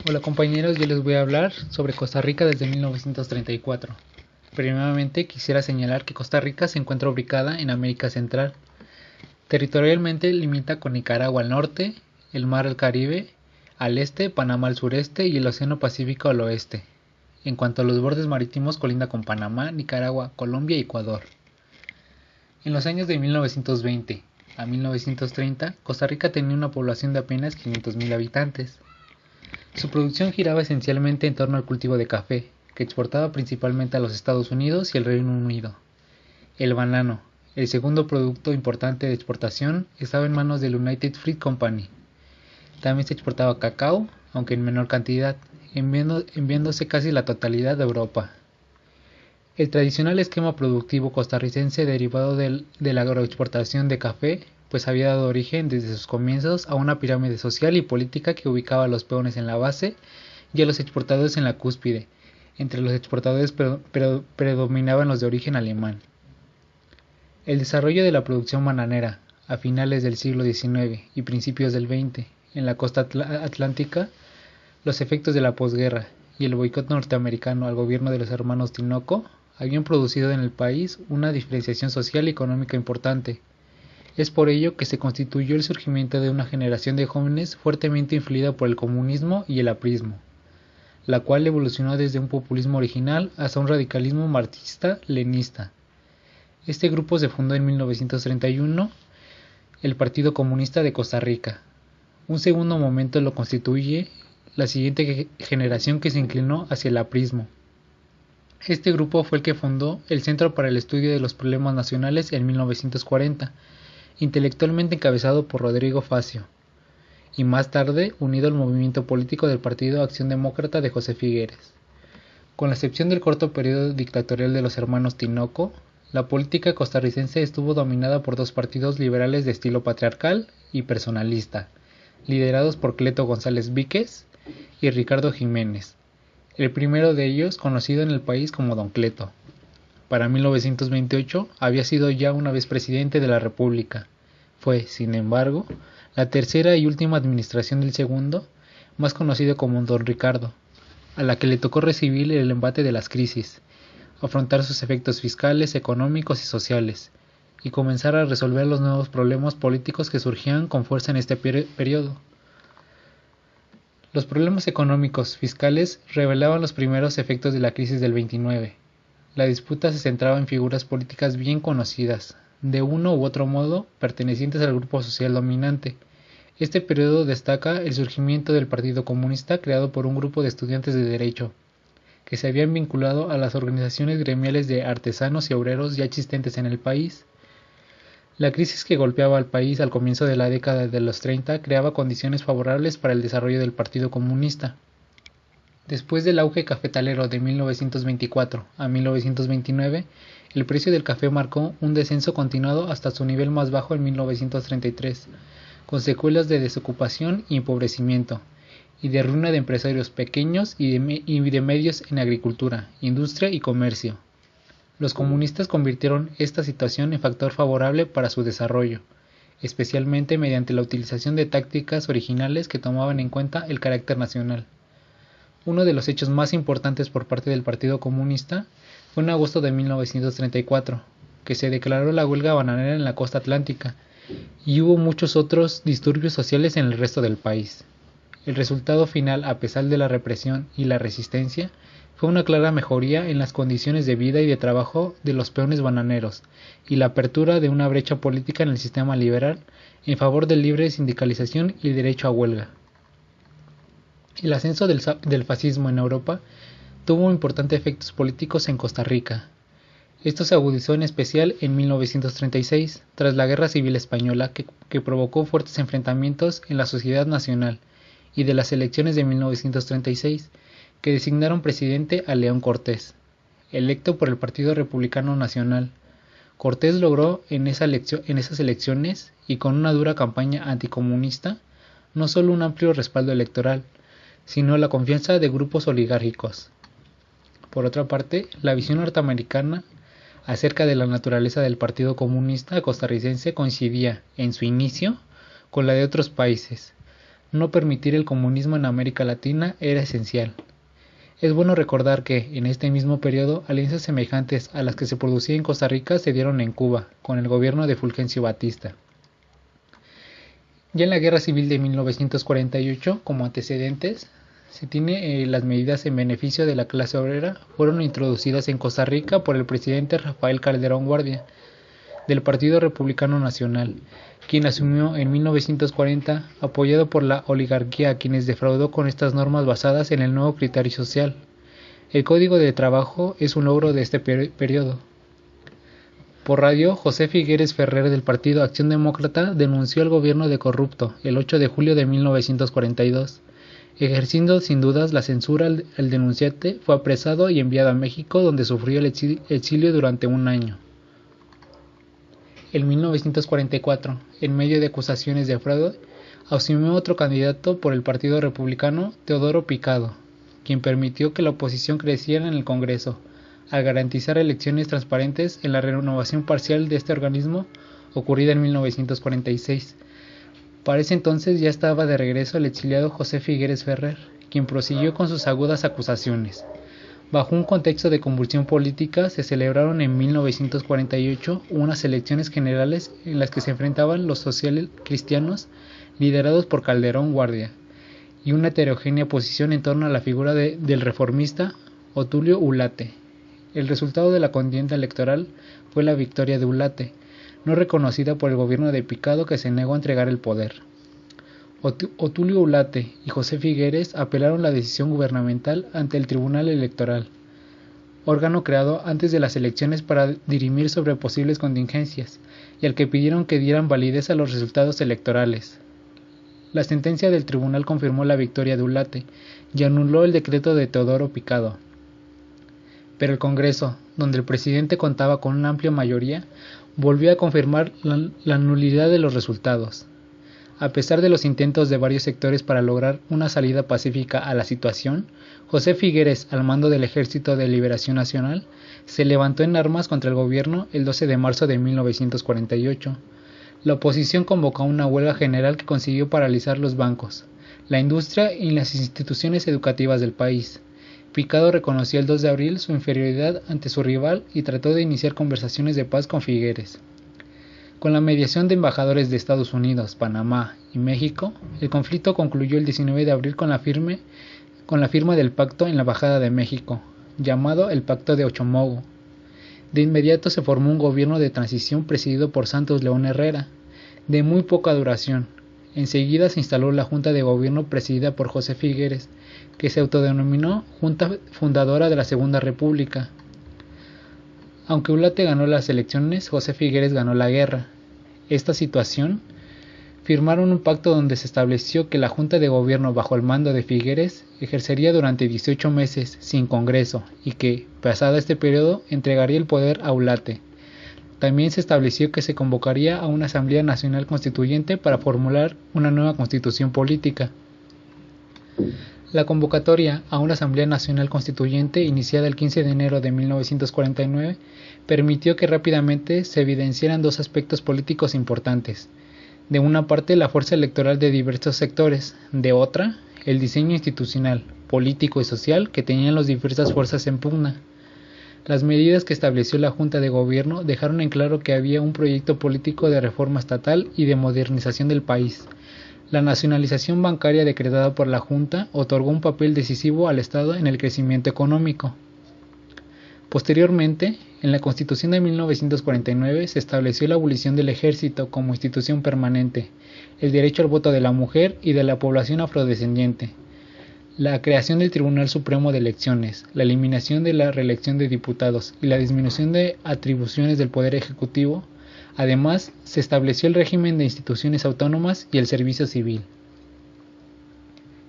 Hola compañeros, yo les voy a hablar sobre Costa Rica desde 1934. Primeramente quisiera señalar que Costa Rica se encuentra ubicada en América Central. Territorialmente limita con Nicaragua al norte, el mar al Caribe al este, Panamá al sureste y el Océano Pacífico al oeste. En cuanto a los bordes marítimos, colinda con Panamá, Nicaragua, Colombia y Ecuador. En los años de 1920 a 1930, Costa Rica tenía una población de apenas 500.000 habitantes. Su producción giraba esencialmente en torno al cultivo de café, que exportaba principalmente a los Estados Unidos y el Reino Unido. El banano, el segundo producto importante de exportación, estaba en manos del United Fruit Company. También se exportaba cacao, aunque en menor cantidad, enviándose casi la totalidad de Europa. El tradicional esquema productivo costarricense derivado de la agroexportación de café, pues había dado origen desde sus comienzos a una pirámide social y política que ubicaba a los peones en la base y a los exportadores en la cúspide. Entre los exportadores predominaban los de origen alemán. El desarrollo de la producción bananera, a finales del siglo XIX y principios del XX, en la costa atlántica, los efectos de la posguerra y el boicot norteamericano al gobierno de los hermanos Tinoco habían producido en el país una diferenciación social y económica importante. Es por ello que se constituyó el surgimiento de una generación de jóvenes fuertemente influida por el comunismo y el aprismo, la cual evolucionó desde un populismo original hasta un radicalismo marxista-leninista. Este grupo se fundó en 1931, el Partido Comunista de Costa Rica. Un segundo momento lo constituye la siguiente generación que se inclinó hacia el aprismo. Este grupo fue el que fundó el Centro para el Estudio de los Problemas Nacionales en 1940, intelectualmente encabezado por Rodrigo Facio, y más tarde unido al movimiento político del Partido Acción Demócrata de José Figueres. Con la excepción del corto periodo dictatorial de los hermanos Tinoco, la política costarricense estuvo dominada por dos partidos liberales de estilo patriarcal y personalista, liderados por Cleto González Víquez y Ricardo Jiménez, el primero de ellos conocido en el país como Don Cleto. Para 1928 había sido ya una vez presidente de la República. Fue, sin embargo, la tercera y última administración del segundo, más conocido como Don Ricardo, a la que le tocó recibir el embate de las crisis, afrontar sus efectos fiscales, económicos y sociales, y comenzar a resolver los nuevos problemas políticos que surgían con fuerza en este periodo. Los problemas económicos fiscales revelaban los primeros efectos de la crisis del 29. La disputa se centraba en figuras políticas bien conocidas, de uno u otro modo pertenecientes al grupo social dominante. Este periodo destaca el surgimiento del Partido Comunista creado por un grupo de estudiantes de Derecho, que se habían vinculado a las organizaciones gremiales de artesanos y obreros ya existentes en el país. La crisis que golpeaba al país al comienzo de la década de los 30 creaba condiciones favorables para el desarrollo del Partido Comunista. Después del auge cafetalero de 1924 a 1929, el precio del café marcó un descenso continuado hasta su nivel más bajo en 1933, con secuelas de desocupación y empobrecimiento, y de ruina de empresarios pequeños y de medios en agricultura, industria y comercio. Los comunistas convirtieron esta situación en factor favorable para su desarrollo, especialmente mediante la utilización de tácticas originales que tomaban en cuenta el carácter nacional. Uno de los hechos más importantes por parte del Partido Comunista fue en agosto de 1934, que se declaró la huelga bananera en la costa atlántica, y hubo muchos otros disturbios sociales en el resto del país. El resultado final, a pesar de la represión y la resistencia, fue una clara mejoría en las condiciones de vida y de trabajo de los peones bananeros y la apertura de una brecha política en el sistema liberal en favor de libre sindicalización y derecho a huelga. El ascenso del fascismo en Europa tuvo importantes efectos políticos en Costa Rica. Esto se agudizó en especial en 1936, tras la Guerra Civil Española que provocó fuertes enfrentamientos en la sociedad nacional, y de las elecciones de 1936, que designaron presidente a León Cortés, electo por el Partido Republicano Nacional. Cortés logró en esas elecciones, y con una dura campaña anticomunista, no solo un amplio respaldo electoral, sino la confianza de grupos oligárquicos. Por otra parte, la visión norteamericana acerca de la naturaleza del Partido Comunista costarricense coincidía, en su inicio, con la de otros países. no permitir el comunismo en América Latina era esencial. Es bueno recordar que, en este mismo periodo, alianzas semejantes a las que se producían en Costa Rica se dieron en Cuba, con el gobierno de Fulgencio Batista. Ya en la Guerra Civil de 1948, como antecedentes, se tiene las medidas en beneficio de la clase obrera fueron introducidas en Costa Rica por el presidente Rafael Calderón Guardia, del Partido Republicano Nacional, quien asumió en 1940, apoyado por la oligarquía a quienes defraudó con estas normas basadas en el nuevo criterio social. El Código de Trabajo es un logro de este periodo. Por radio, José Figueres Ferrer del Partido Acción Demócrata denunció al gobierno de corrupto el 8 de julio de 1942. Ejerciendo sin dudas la censura, el denunciante fue apresado y enviado a México, donde sufrió el exilio durante un año. En 1944, en medio de acusaciones de fraude, asumió otro candidato por el Partido Republicano, Teodoro Picado, quien permitió que la oposición creciera en el Congreso, al garantizar elecciones transparentes en la renovación parcial de este organismo ocurrida en 1946. Para ese entonces ya estaba de regreso el exiliado José Figueres Ferrer, quien prosiguió con sus agudas acusaciones. Bajo un contexto de convulsión política, se celebraron en 1948 unas elecciones generales en las que se enfrentaban los socialcristianos, liderados por Calderón Guardia, y una heterogénea posición en torno a la figura del reformista Otulio Ulate. El resultado de la contienda electoral fue la victoria de Ulate, no reconocida por el gobierno de Picado, que se negó a entregar el poder. Otulio Ulate y José Figueres apelaron la decisión gubernamental ante el Tribunal Electoral, órgano creado antes de las elecciones para dirimir sobre posibles contingencias, y al que pidieron que dieran validez a los resultados electorales. La sentencia del tribunal confirmó la victoria de Ulate y anuló el decreto de Teodoro Picado. Pero el Congreso, donde el presidente contaba con una amplia mayoría, volvió a confirmar la nulidad de los resultados. A pesar de los intentos de varios sectores para lograr una salida pacífica a la situación, José Figueres, al mando del Ejército de Liberación Nacional, se levantó en armas contra el gobierno el 12 de marzo de 1948. La oposición convocó una huelga general que consiguió paralizar los bancos, la industria y las instituciones educativas del país. Picado reconoció el 2 de abril su inferioridad ante su rival y trató de iniciar conversaciones de paz con Figueres. Con la mediación de embajadores de Estados Unidos, Panamá y México, el conflicto concluyó el 19 de abril con la firma del pacto en la Embajada de México, llamado el Pacto de Ochomogo. De inmediato se formó un gobierno de transición presidido por Santos León Herrera, de muy poca duración. Enseguida se instaló la Junta de Gobierno presidida por José Figueres, que se autodenominó Junta Fundadora de la Segunda República. Aunque Ulate ganó las elecciones, José Figueres ganó la guerra. Esta situación firmaron un pacto donde se estableció que la Junta de Gobierno bajo el mando de Figueres ejercería durante 18 meses sin Congreso y que, pasado este periodo, entregaría el poder a Ulate. También se estableció que se convocaría a una Asamblea Nacional Constituyente para formular una nueva constitución política. La convocatoria a una Asamblea Nacional Constituyente, iniciada el 15 de enero de 1949, permitió que rápidamente se evidenciaran dos aspectos políticos importantes. De una parte, la fuerza electoral de diversos sectores; de otra, el diseño institucional, político y social que tenían las diversas fuerzas en pugna. Las medidas que estableció la Junta de Gobierno dejaron en claro que había un proyecto político de reforma estatal y de modernización del país. La nacionalización bancaria decretada por la Junta otorgó un papel decisivo al Estado en el crecimiento económico. Posteriormente, en la Constitución de 1949 se estableció la abolición del ejército como institución permanente, el derecho al voto de la mujer y de la población afrodescendiente, la creación del Tribunal Supremo de Elecciones, la eliminación de la reelección de diputados y la disminución de atribuciones del Poder Ejecutivo. Además, se estableció el régimen de instituciones autónomas y el servicio civil.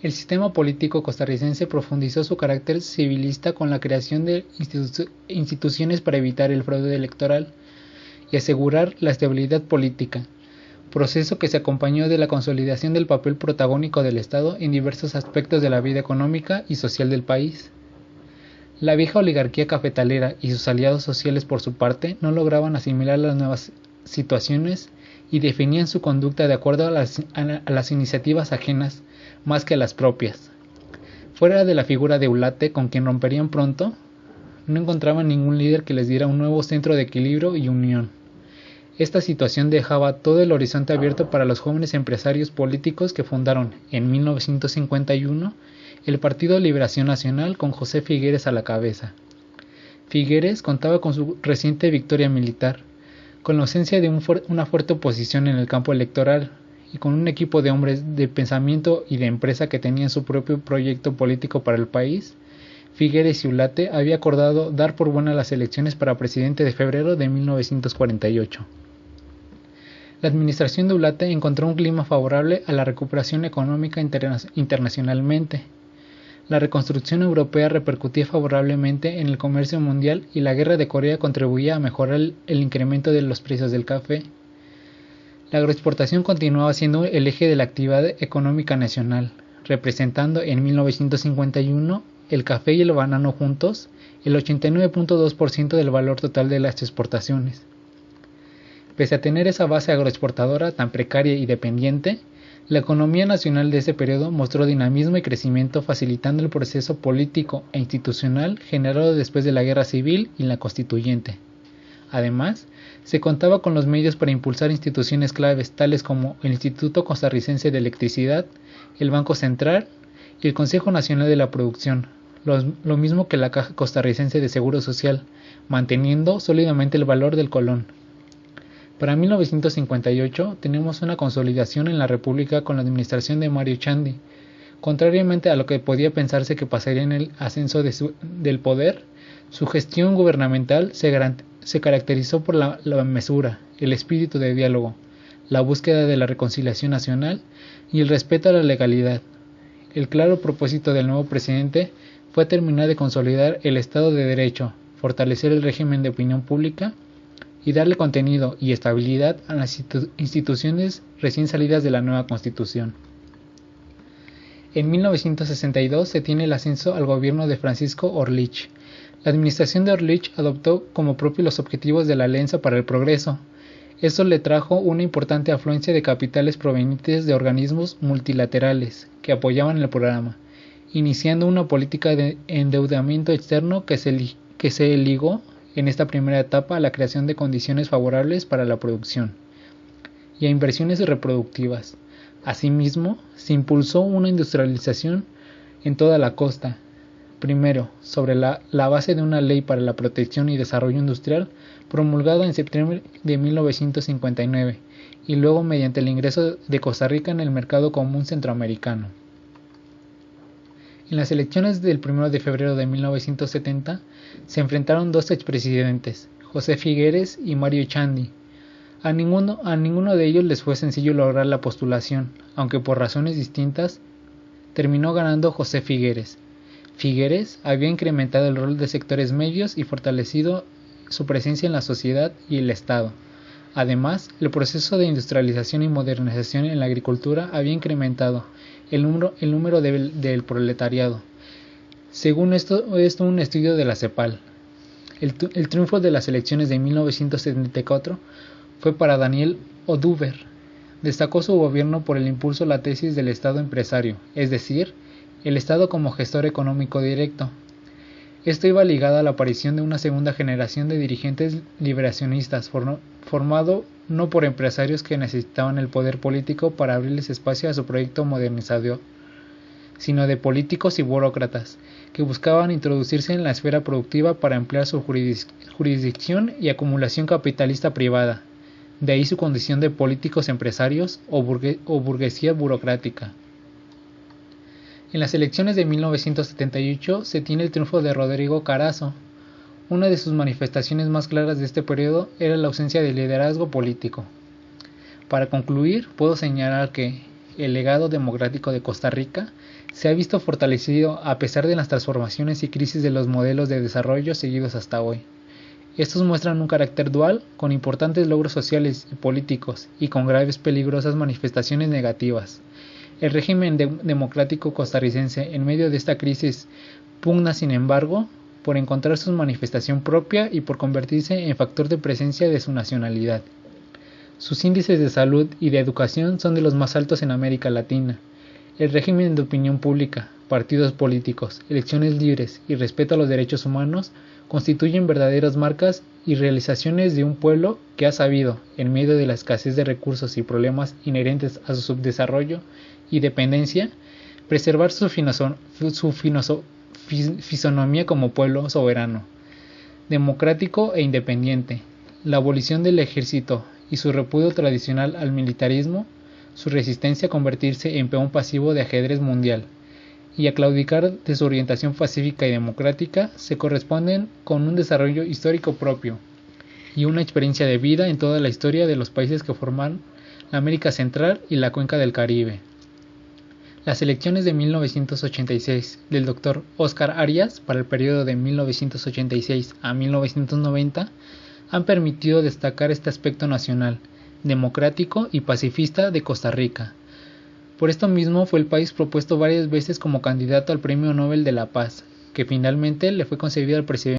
El sistema político costarricense profundizó su carácter civilista con la creación de instituciones para evitar el fraude electoral y asegurar la estabilidad política, proceso que se acompañó de la consolidación del papel protagónico del Estado en diversos aspectos de la vida económica y social del país. La vieja oligarquía cafetalera y sus aliados sociales, por su parte, no lograban asimilar las nuevas situaciones y definían su conducta de acuerdo a las iniciativas ajenas, más que a las propias. Fuera de la figura de Ulate, con quien romperían pronto, no encontraban ningún líder que les diera un nuevo centro de equilibrio y unión. Esta situación dejaba todo el horizonte abierto para los jóvenes empresarios políticos que fundaron, en 1951, el Partido Liberación Nacional con José Figueres a la cabeza. Figueres contaba con su reciente victoria militar, con la ausencia de una fuerte oposición en el campo electoral y con un equipo de hombres de pensamiento y de empresa que tenían su propio proyecto político para el país. Figueres y Ulate había acordado dar por buenas las elecciones para presidente de febrero de 1948. La administración de Ulate encontró un clima favorable a la recuperación económica internacionalmente. La reconstrucción europea repercutía favorablemente en el comercio mundial y la guerra de Corea contribuía a mejorar el incremento de los precios del café. La agroexportación continuaba siendo el eje de la actividad económica nacional, representando en 1951 el café y el banano juntos el 89.2% del valor total de las exportaciones. Pese a tener esa base agroexportadora tan precaria y dependiente, la economía nacional de ese periodo mostró dinamismo y crecimiento, facilitando el proceso político e institucional generado después de la Guerra Civil y la Constituyente. Además, se contaba con los medios para impulsar instituciones claves tales como el Instituto Costarricense de Electricidad, el Banco Central y el Consejo Nacional de la Producción, lo mismo que la Caja Costarricense de Seguro Social, manteniendo sólidamente el valor del colón. Para 1958 tenemos una consolidación en la República con la administración de Mario Chandy. Contrariamente a lo que podía pensarse que pasaría en el ascenso del poder, su gestión gubernamental se caracterizó por la mesura, el espíritu de diálogo, la búsqueda de la reconciliación nacional y el respeto a la legalidad. El claro propósito del nuevo presidente fue terminar de consolidar el Estado de Derecho, fortalecer el régimen de opinión pública y darle contenido y estabilidad a las instituciones recién salidas de la nueva Constitución. En 1962 se tiene el ascenso al gobierno de Francisco Orlich. La administración de Orlich adoptó como propio los objetivos de la Alianza para el Progreso. Esto le trajo una importante afluencia de capitales provenientes de organismos multilaterales que apoyaban el programa, iniciando una política de endeudamiento externo que se ligó en esta primera etapa a la creación de condiciones favorables para la producción y a inversiones reproductivas. Asimismo, se impulsó una industrialización en toda la costa, primero sobre la base de una ley para la protección y desarrollo industrial promulgada en septiembre de 1959 y luego mediante el ingreso de Costa Rica en el mercado común centroamericano. En las elecciones del 1 de febrero de 1970 se enfrentaron dos expresidentes, José Figueres y Mario Chandy. A ninguno de ellos les fue sencillo lograr la postulación, aunque por razones distintas terminó ganando José Figueres. Figueres había incrementado el rol de sectores medios y fortalecido su presencia en la sociedad y el Estado. Además, el proceso de industrialización y modernización en la agricultura había incrementado el número del proletariado. Según esto un estudio de la CEPAL. El triunfo de las elecciones de 1974 fue para Daniel Oduber. Destacó su gobierno por el impulso a la tesis del Estado empresario, es decir, el Estado como gestor económico directo. Esto iba ligado a la aparición de una segunda generación de dirigentes liberacionistas, formado no por empresarios que necesitaban el poder político para abrirles espacio a su proyecto modernizador, sino de políticos y burócratas, que buscaban introducirse en la esfera productiva para ampliar su jurisdicción y acumulación capitalista privada. De ahí su condición de políticos empresarios o burguesía burocrática. En las elecciones de 1978 se tiene el triunfo de Rodrigo Carazo. Una de sus manifestaciones más claras de este periodo era la ausencia de liderazgo político. Para concluir, puedo señalar que el legado democrático de Costa Rica se ha visto fortalecido a pesar de las transformaciones y crisis de los modelos de desarrollo seguidos hasta hoy. Estos muestran un carácter dual, con importantes logros sociales y políticos y con graves peligrosas manifestaciones negativas. El régimen democrático costarricense en medio de esta crisis pugna, sin embargo, por encontrar su manifestación propia y por convertirse en factor de presencia de su nacionalidad. Sus índices de salud y de educación son de los más altos en América Latina. El régimen de opinión pública, partidos políticos, elecciones libres y respeto a los derechos humanos constituyen verdaderas marcas y realizaciones de un pueblo que ha sabido, en medio de la escasez de recursos y problemas inherentes a su subdesarrollo y dependencia, preservar su fisonomía como pueblo soberano, democrático e independiente. La abolición del ejército y su repudio tradicional al militarismo, su resistencia a convertirse en peón pasivo de ajedrez mundial y a claudicar de su orientación pacífica y democrática se corresponden con un desarrollo histórico propio y una experiencia de vida en toda la historia de los países que forman la América Central y la cuenca del Caribe. Las elecciones de 1986 del Dr. Óscar Arias para el periodo de 1986 a 1990 han permitido destacar este aspecto nacional, democrático y pacifista de Costa Rica. Por esto mismo fue el país propuesto varias veces como candidato al Premio Nobel de la Paz, que finalmente le fue concedido al presidente